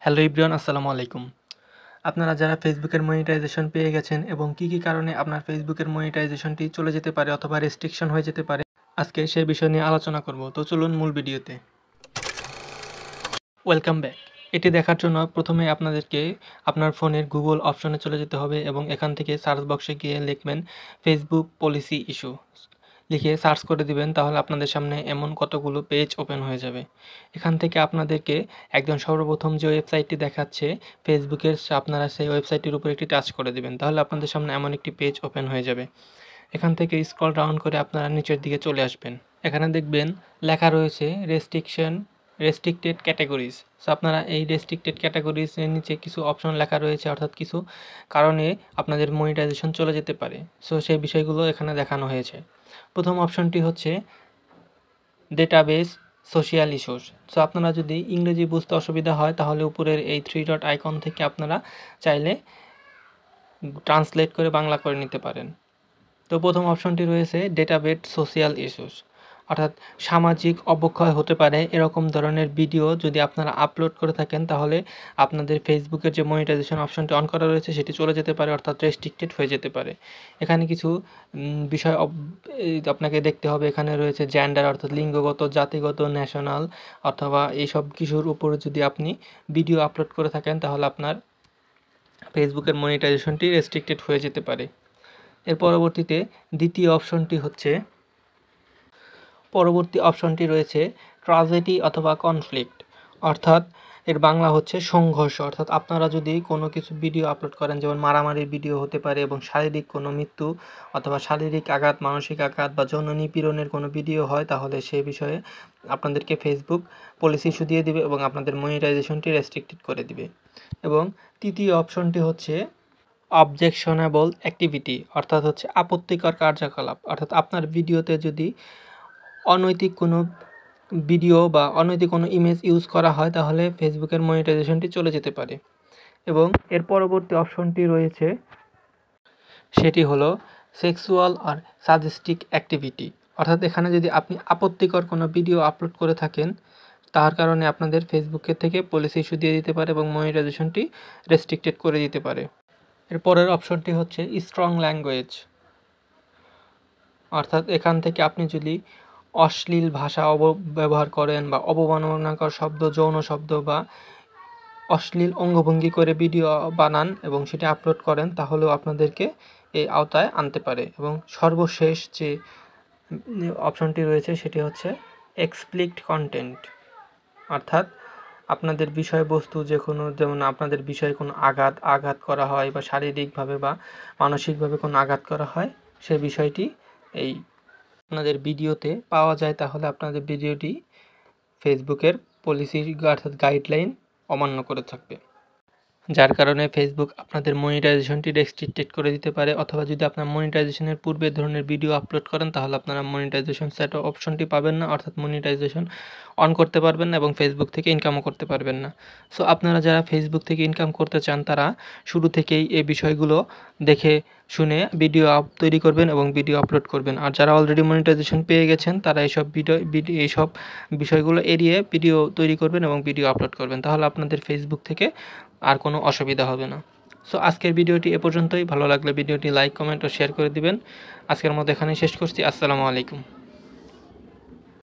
Hello everyone, আসসালামু আলাইকুম। আপনারা যারা ফেসবুকের মনিটাইজেশন পেয়ে গেছেন এবং কী কারণে আপনার ফেসবুকের মনিটাইজেশনটি চলে যেতে পারে অথবা রেস্ট্রিকশন হয়ে যেতে পারে, আজকে সেই বিষয় নিয়ে আলোচনা করব। তো চলুন মূল ভিডিওতে। Welcome back. এটি দেখার জন্য প্রথমে আপনাদেরকে আপনার ফোনের গুগল অপশনে চলে যেতে হবে এবং এখান থেকে সার্চ বক্সে গিয়ে লিখবেন ফেসবুক পলিসি ইস্যু, লিখে সার্চ করে দিবেন। তাহলে আপনাদের সামনে এমন কতগুলো পেজ ওপেন হয়ে যাবে। এখান থেকে আপনাদেরকে একদম সর্বপ্রথম যে ওয়েবসাইটটি দেখাচ্ছে ফেসবুকের, আপনারা সেই ওয়েবসাইটটির উপর একটি টাচ করে দিবেন। তাহলে আপনাদের সামনে এমন একটি পেজ ওপেন হয়ে যাবে। এখান থেকে স্ক্রল ডাউন করে আপনারা নিচের দিকে চলে আসবেন। এখানে দেখবেন লেখা রয়েছে রেস্ট্রিক্টেড ক্যাটাগরিজ। সো আপনারা এই রেস্ট্রিক্টেড ক্যাটাগরিজের নিচে কিছু অপশন লেখা রয়েছে, অর্থাৎ কিছু কারণে আপনাদের মনিটাইজেশন চলে যেতে পারে। সো সেই বিষয়গুলো এখানে দেখানো হয়েছে। প্রথম অপশনটি হচ্ছে ডেটাবেস সোশিয়াল ইস্যুস। সো আপনারা যদি ইংরেজি বুঝতে অসুবিধা হয় তাহলে উপরের এই 3 ডট আইকন থেকে আপনারা চাইলে ট্রান্সলেট করে বাংলা করে নিতে পারেন। তো প্রথম অপশনটি রয়েছে ডেটাবেস সোশিয়াল ইস্যুস, অর্থাৎ সামাজিক অবক্ষয় হতে পারে এরকম ধরনের ভিডিও যদি আপনারা আপলোড করে থাকেন, তাহলে আপনাদের ফেসবুকের যে মনিটাইজেশন অপশনটি অন করা রয়েছে সেটি চলে যেতে পারে, অর্থাৎ রেস্ট্রিক্টেড হয়ে যেতে পারে। এখানে কিছু বিষয় আপনাকে দেখতে হবে। এখানে রয়েছে জেন্ডার, অর্থাৎ লিঙ্গগত, জাতিগত, ন্যাশনাল অথবা এইসব কিছুর উপরে যদি আপনি ভিডিও আপলোড করে থাকেন তাহলে আপনার ফেসবুকের মনিটাইজেশনটি রেস্ট্রিক্টেড হয়ে যেতে পারে। এর পরবর্তী অপশনটি রয়েছে ট্র্যাজেডি অথবা কনফ্লিক্ট, অর্থাৎ এর বাংলা হচ্ছে সংঘর্ষ। অর্থাৎ আপনারা যদি কোনো কিছু ভিডিও আপলোড করেন, যেমন মারামারির ভিডিও হতে পারে এবং শারীরিক কোনো মৃত্যু অথবা শারীরিক আঘাত, মানসিক আঘাত বা যৌন নিপীড়নের কোনো ভিডিও হয়, তাহলে সেই বিষয়ে আপনাদেরকে ফেসবুক পলিসি ইস্যু দিয়ে দিবে এবং আপনাদের মনিটাইজেশনটি রেস্ট্রিক্টেড করে দিবে। এবং তৃতীয় অপশনটি হচ্ছে অবজেকশনেবল অ্যাক্টিভিটি, অর্থাৎ হচ্ছে আপত্তিকর কার্যকলাপ। অর্থাৎ আপনার ভিডিওতে যদি অনৈতিক কোনো ভিডিও বা অনৈতিক কোনো ইমেজ ইউজ করা হয় তাহলে ফেসবুকের মনিটাইজেশনটি চলে যেতে পারে। এবং এর পরবর্তী অপশনটি রয়েছে, সেটি হলো সেক্সুয়াল আর সাজেস্টিক অ্যাক্টিভিটি, অর্থাৎ এখানে যদি আপনি আপত্তিকর কোনো ভিডিও আপলোড করে থাকেন তার কারণে আপনাদের ফেসবুকের থেকে পলিসি ইস্যু দিয়ে দিতে পারে এবং মনিটাইজেশনটি রেস্ট্রিক্টেড করে দিতে পারে। এর পরের অপশনটি হচ্ছে স্ট্রং ল্যাঙ্গুয়েজ, অর্থাৎ এখান থেকে আপনি যদি অশ্লীল ভাষা ব্যবহার করেন বা অবমাননাকর শব্দ, যৌন শব্দ বা অশ্লীল অঙ্গভঙ্গি করে ভিডিও বানান এবং সেটা আপলোড করেন, তাহলেও আপনাদেরকে এই আওতায় আনতে পারে। এবং সর্বশেষ যে অপশনটি রয়েছে সেটি হচ্ছে এক্সপ্লিক্ট কন্টেন্ট, অর্থাৎ আপনাদের বিষয়বস্তু যেমন আপনাদের বিষয়ে কোনো আঘাত করা হয় বা শারীরিকভাবে বা মানসিকভাবে কোনো আঘাত করা হয়, সে বিষয়টি এই আপনাদের ভিডিওতে পাওয়া যায়, তাহলে আপনাদের ভিডিওটি ফেসবুকের পলিসি অর্থাৎ গাইডলাইন অমান্য করে থাকবে, যার কারণে ফেসবুক আপনাদের মনিটাইজেশনটি রেস্ট্রিক্টেড করে দিতে পারে। অথবা যদি আপনার মনিটাইজেশনের পূর্বে ধরনের ভিডিও আপলোড করেন তাহলে আপনারা মনিটাইজেশন সেট অপশনটি পাবেন না, অর্থাৎ মনিটাইজেশন অন করতে পারবেন না এবং ফেসবুক থেকে ইনকামও করতে পারবেন না। সো আপনারা যারা ফেসবুক থেকে ইনকাম করতে চান তারা শুরু থেকেই এই বিষয়গুলো দেখে শুনে ভিডিও তৈরি করবেন এবং ভিডিও আপলোড করবেন। আর যারা অলরেডি মনিটাইজেশন পেয়ে গেছেন তারা এইসব বিষয়গুলো এড়িয়ে ভিডিও তৈরি করবেন এবং ভিডিও আপলোড করবেন, তাহলে আপনাদের ফেসবুক থেকে আর কোনো অসুবিধা হবে না। সো আজকের ভিডিওটি এ পর্যন্তই। ভালো লাগলে ভিডিওটি লাইক, কমেন্ট ও শেয়ার করে দিবেন। আজকের মতো এখানেই শেষ করছি। আসসালামু আলাইকুম।